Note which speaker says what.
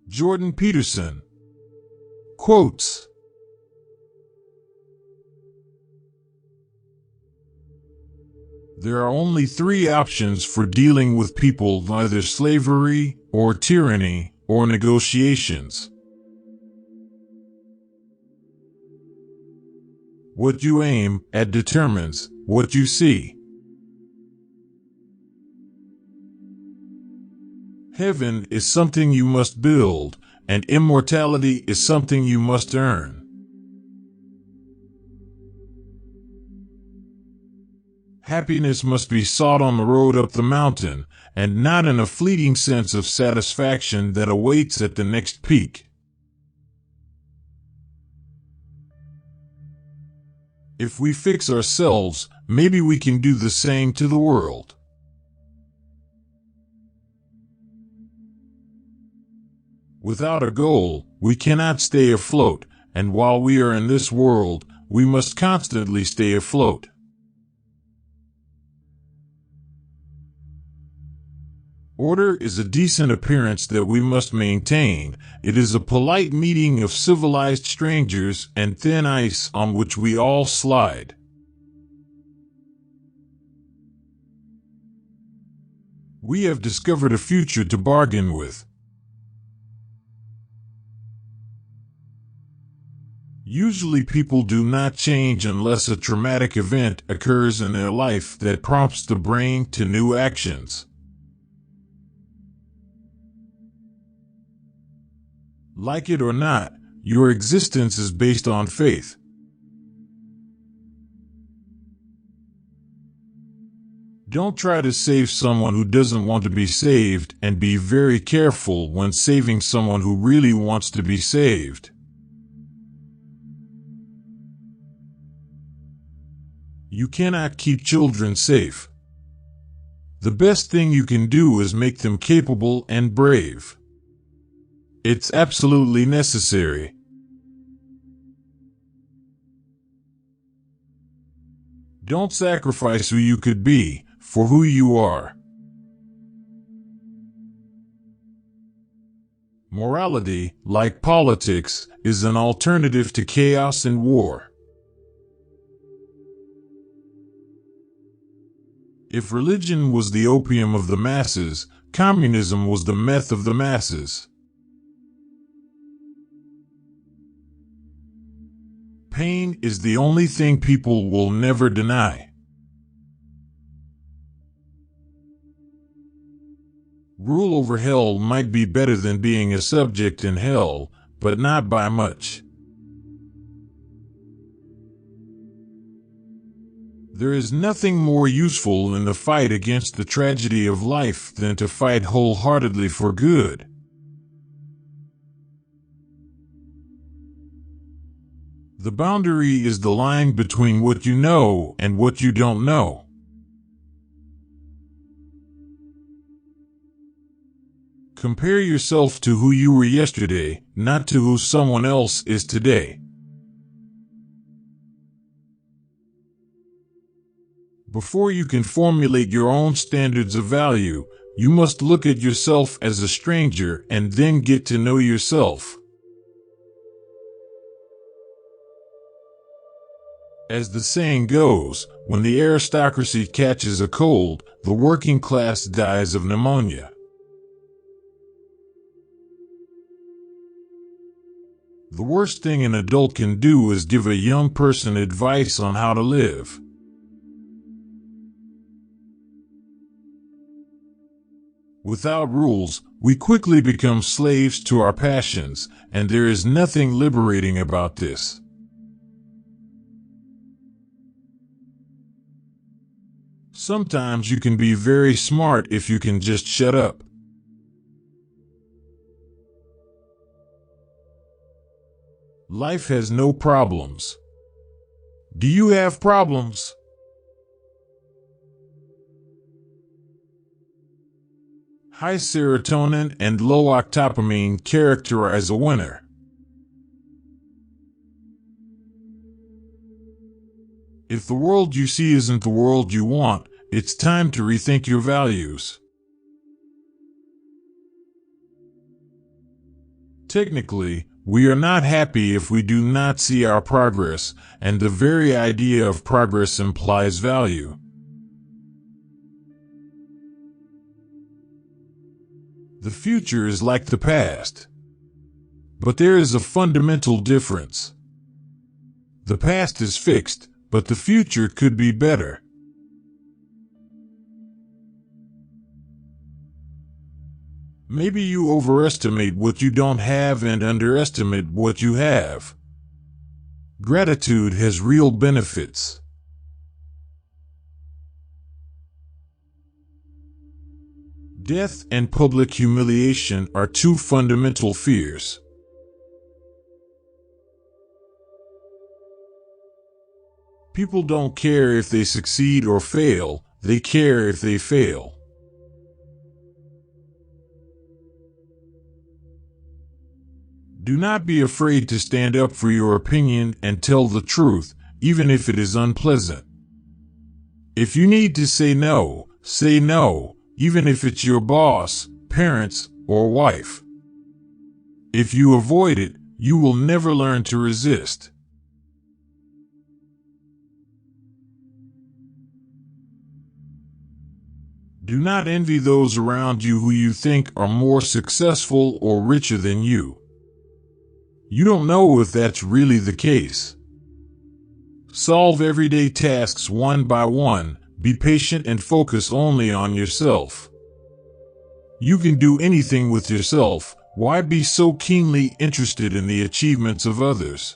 Speaker 1: Jordan Peterson quotes, "There are only three options for dealing with people, either slavery or tyranny or negotiations. What you aim at determines what you see. Heaven is something you must build, and immortality is something you must earn. Happiness must be sought on the road up the mountain, and not in a fleeting sense of satisfaction that awaits at the next peak. If we fix ourselves, maybe we can do the same to the world." Without a goal, we cannot stay afloat, and while we are in this world, we must constantly stay afloat. Order is a decent appearance that we must maintain. It is a polite meeting of civilized strangers and thin ice on which we all slide. We have discovered a future to bargain with. Usually people do not change unless a traumatic event occurs in their life that prompts the brain to new actions. Like it or not, your existence is based on faith. Don't try to save someone who doesn't want to be saved, and be very careful when saving someone who really wants to be saved. You cannot keep children safe. The best thing you can do is make them capable and brave. It's absolutely necessary. Don't sacrifice who you could be for who you are. Morality, like politics, is an alternative to chaos and war. If religion was the opium of the masses, communism was the meth of the masses. Pain is the only thing people will never deny. Rule over hell might be better than being a subject in hell, but not by much. There is nothing more useful in the fight against the tragedy of life than to fight wholeheartedly for good. The boundary is the line between what you know and what you don't know. Compare yourself to who you were yesterday, not to who someone else is today. Before you can formulate your own standards of value, you must look at yourself as a stranger and then get to know yourself. As the saying goes, when the aristocracy catches a cold, the working class dies of pneumonia. The worst thing an adult can do is give a young person advice on how to live. Without rules, we quickly become slaves to our passions, and there is nothing liberating about this. Sometimes you can be very smart if you can just shut up. Life has no problems. Do you have problems? High serotonin and low octopamine characterize a winner. If the world you see isn't the world you want, it's time to rethink your values. Technically, we are not happy if we do not see our progress, and the very idea of progress implies value. The future is like the past. But there is a fundamental difference. The past is fixed, but the future could be better. Maybe you overestimate what you don't have and underestimate what you have. Gratitude has real benefits. Death and public humiliation are two fundamental fears. People don't care if they succeed or fail, they care if they fail. Do not be afraid to stand up for your opinion and tell the truth, even if it is unpleasant. If you need to say no, even if it's your boss, parents, or wife. If you avoid it, you will never learn to resist. Do not envy those around you who you think are more successful or richer than you. You don't know if that's really the case. Solve everyday tasks one by one, be patient and focus only on yourself. You can do anything with yourself, why be so keenly interested in the achievements of others?